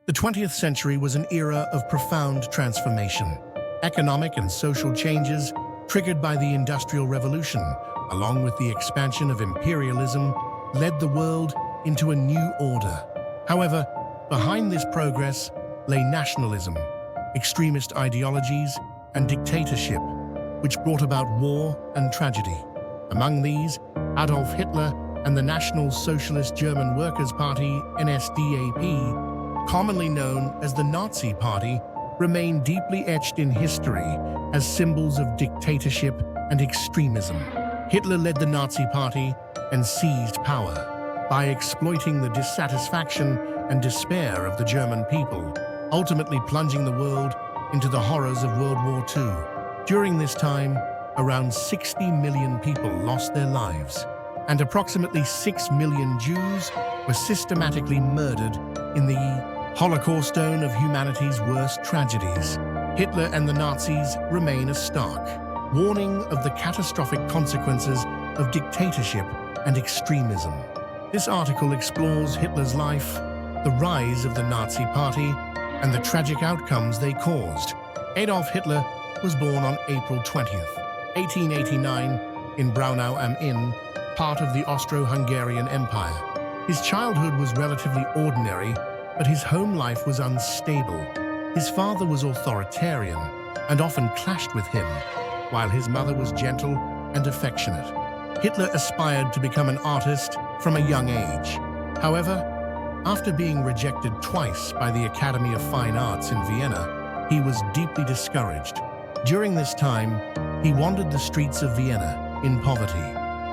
The 20th century was an era of profound transformation. Economic and social changes triggered by the Industrial Revolution, along with the expansion of imperialism, led the world into a new order. However, behind this progress lay nationalism, extremist ideologies, and dictatorship, which brought about war and tragedy. Among these, Adolf Hitler and the National Socialist German Workers' Party, NSDAP, commonly known as the Nazi Party, remain deeply etched in history as symbols of dictatorship and extremism. Hitler led the Nazi Party and seized power by exploiting the dissatisfaction and despair of the German people, ultimately plunging the world into the horrors of World War II. During this time, around 60 million people lost their lives, and approximately 6 million Jews were systematically murdered in the Holocaust, one of humanity's worst tragedies. Hitler and the Nazis remain a stark warning of the catastrophic consequences of dictatorship and extremism. This article explores Hitler's life, the rise of the Nazi Party, and the tragic outcomes they caused. Adolf Hitler was born on April 20th, 1889, in Braunau am Inn, part of the Austro-Hungarian Empire. His childhood was relatively ordinary, but his home life was unstable. His father was authoritarian and often clashed with him, while his mother was gentle and affectionate. Hitler aspired to become an artist from a young age. However, after being rejected twice by the Academy of Fine Arts in Vienna, he was deeply discouraged. During this time, he wandered the streets of Vienna in poverty,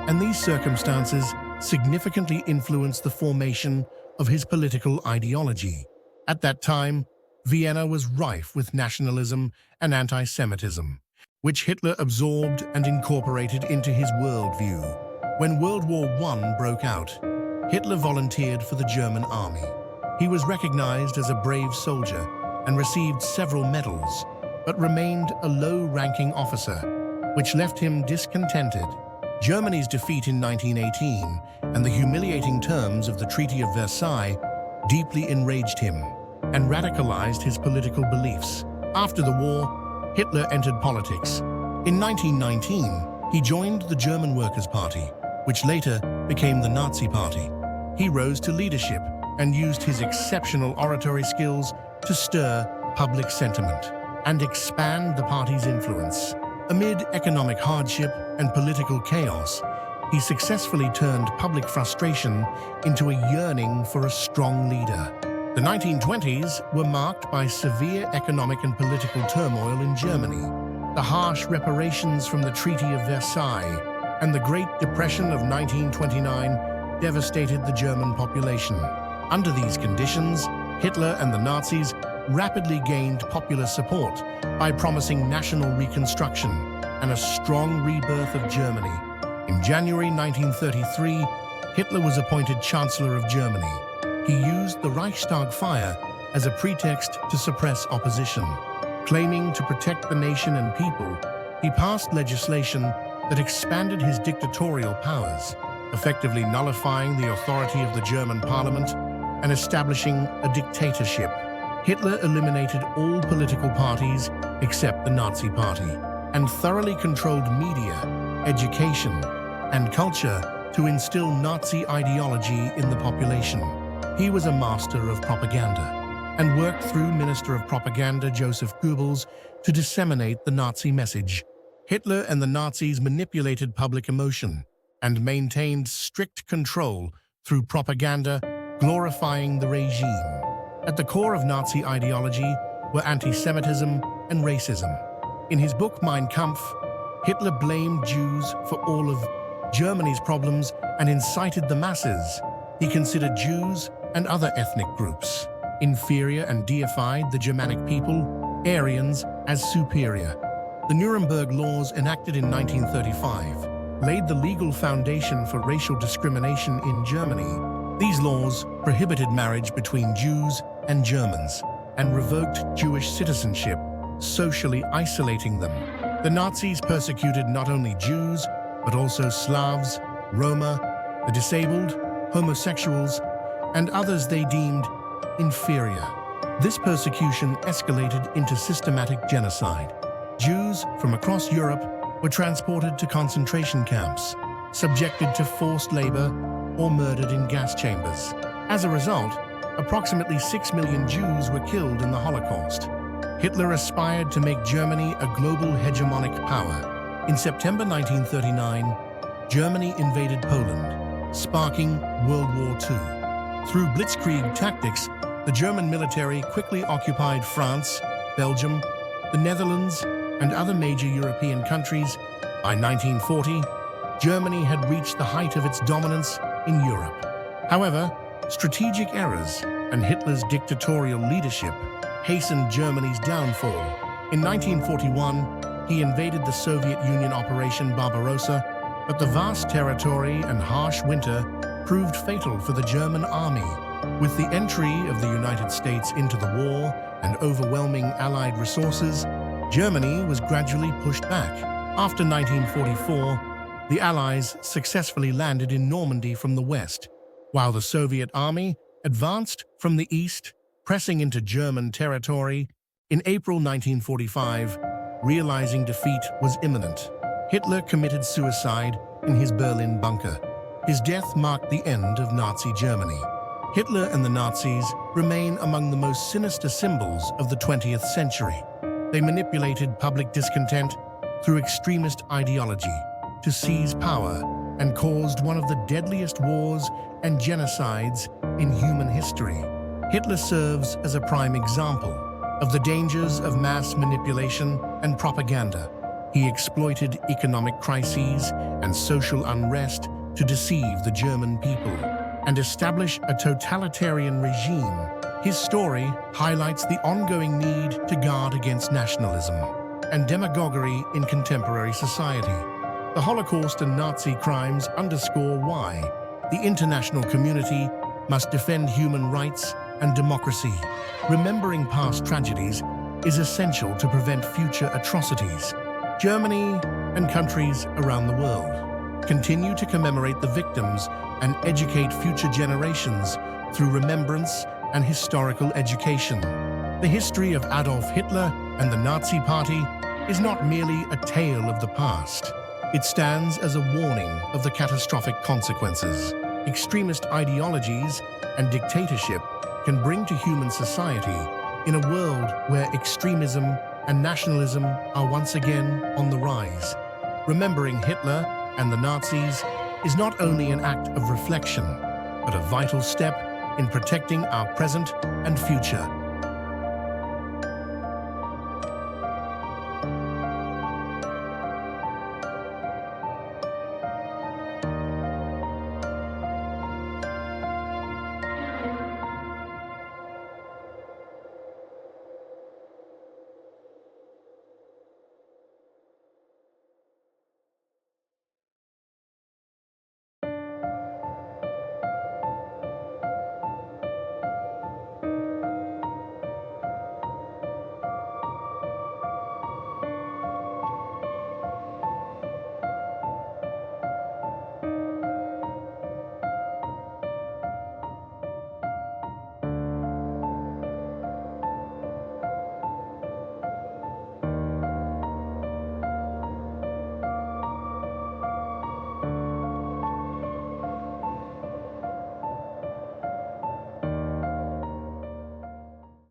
and these circumstances significantly influenced the formation of his political ideology. At that time, Vienna was rife with nationalism and anti-Semitism, which Hitler absorbed and incorporated into his worldview. When World War I broke out, Hitler volunteered for the German army. He was recognized as a brave soldier and received several medals, but remained a low-ranking officer, which left him discontented. Germany's defeat in 1918 and the humiliating terms of the Treaty of Versailles deeply enraged him and radicalized his political beliefs. After the war, Hitler entered politics. In 1919, he joined the German Workers' Party, which later became the Nazi Party. He rose to leadership and used his exceptional oratory skills to stir public sentiment and expand the party's influence. Amid economic hardship and political chaos, he successfully turned public frustration into a yearning for a strong leader. The 1920s were marked by severe economic and political turmoil in Germany. The harsh reparations from the Treaty of Versailles and the Great Depression of 1929 devastated the German population. Under these conditions, Hitler and the Nazis rapidly gained popular support by promising national reconstruction and a strong rebirth of Germany. In January 1933, Hitler was appointed Chancellor of Germany. He used the Reichstag fire as a pretext to suppress opposition. Claiming to protect the nation and people, he passed legislation that expanded his dictatorial powers, effectively nullifying the authority of the German parliament and establishing a dictatorship. Hitler eliminated all political parties except the Nazi Party and thoroughly controlled media, education, and culture to instill Nazi ideology in the population. He was a master of propaganda and worked through Minister of Propaganda Joseph Goebbels to disseminate the Nazi message. Hitler and the Nazis manipulated public emotion and maintained strict control through propaganda, glorifying the regime. At the core of Nazi ideology were anti-Semitism and racism. In his book Mein Kampf, Hitler blamed Jews for all of Germany's problems and incited the masses. He considered Jews and other ethnic groups inferior and deified the Germanic people, Aryans, as superior. The Nuremberg laws enacted in 1935 laid the legal foundation for racial discrimination in Germany. These laws prohibited marriage between Jews and Germans and revoked Jewish citizenship, socially isolating them. The Nazis persecuted not only Jews, but also Slavs, Roma, the disabled, homosexuals, and others they deemed inferior. This persecution escalated into systematic genocide. Jews from across Europe were transported to concentration camps, subjected to forced labor, or murdered in gas chambers. As a result, approximately 6 million Jews were killed in the Holocaust. Hitler aspired to make Germany a global hegemonic power. In September 1939, Germany invaded Poland, sparking World War II. Through blitzkrieg tactics, the German military quickly occupied France, Belgium, the Netherlands, and other major European countries. By 1940, Germany had reached the height of its dominance in Europe. However, strategic errors and Hitler's dictatorial leadership hastened Germany's downfall. In 1941, he invaded the Soviet Union Operation Barbarossa, but the vast territory and harsh winter proved fatal for the German army. With the entry of the United States into the war and overwhelming Allied resources, Germany was gradually pushed back. After 1944, the Allies successfully landed in Normandy from the west, while the Soviet army advanced from the east, pressing into German territory. In April 1945, realizing defeat was imminent, Hitler committed suicide in his Berlin bunker. His death marked the end of Nazi Germany. Hitler and the Nazis remain among the most sinister symbols of the 20th century. They manipulated public discontent through extremist ideology to seize power and caused one of the deadliest wars and genocides in human history. Hitler serves as a prime example of the dangers of mass manipulation and propaganda. He exploited economic crises and social unrest to deceive the German people and establish a totalitarian regime. His story highlights the ongoing need to guard against nationalism and demagoguery in contemporary society. The Holocaust and Nazi crimes underscore why the international community must defend human rights and democracy. Remembering past tragedies is essential to prevent future atrocities. Germany and countries around the world continue to commemorate the victims and educate future generations through remembrance and historical education. The history of Adolf Hitler and the Nazi Party is not merely a tale of the past. It stands as a warning of the catastrophic consequences extremist ideologies and dictatorship can bring to human society in a world where extremism and nationalism are once again on the rise. Remembering Hitler and the Nazis is not only an act of reflection, but a vital step in protecting our present and future.